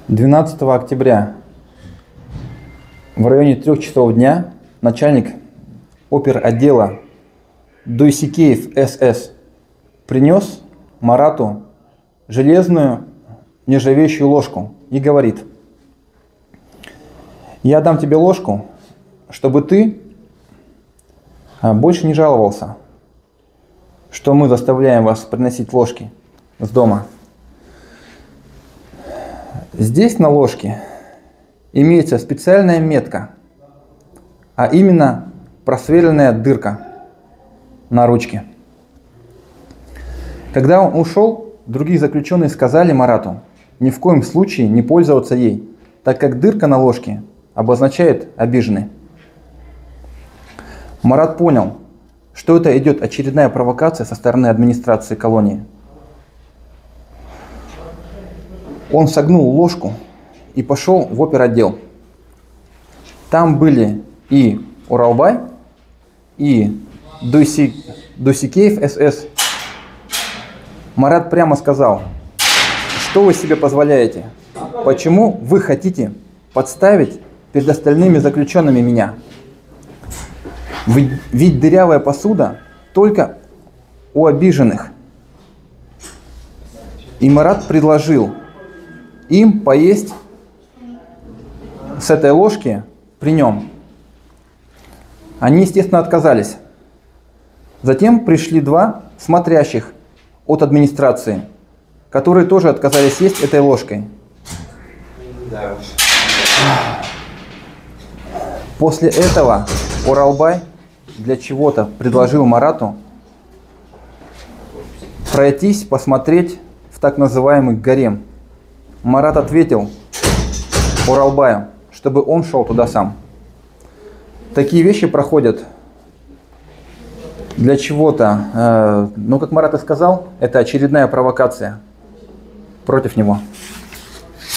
12 октября в районе 3 часов дня начальник оперотдела Дойсикеев СС принес Марату железную нержавеющую ложку и говорит: я дам тебе ложку, чтобы ты больше не жаловался, что мы заставляем вас приносить ложки с дома. Здесь на ложке имеется специальная метка, а именно просверленная дырка на ручке. Когда он ушел, другие заключенные сказали Марату ни в коем случае не пользоваться ей, так как дырка на ложке обозначает обиженный. Марат понял, что это идет очередная провокация со стороны администрации колонии. Он согнул ложку и пошел в оперотдел. Там были и Уралбай, и Дойсикеев СС. Марат прямо сказал: что вы себе позволяете? Почему вы хотите подставить перед остальными заключенными меня? Ведь дырявая посуда только у обиженных. И Марат предложил им поесть с этой ложки при нем. Они, естественно, отказались. Затем пришли два смотрящих от администрации, которые тоже отказались есть этой ложкой. После этого Уралбай для чего-то предложил Марату пройтись, посмотреть в так называемый гарем. Марат ответил Уралбаю, чтобы он шел туда сам. Такие вещи проходят для чего-то. Но, как Марат и сказал, это очередная провокация против него.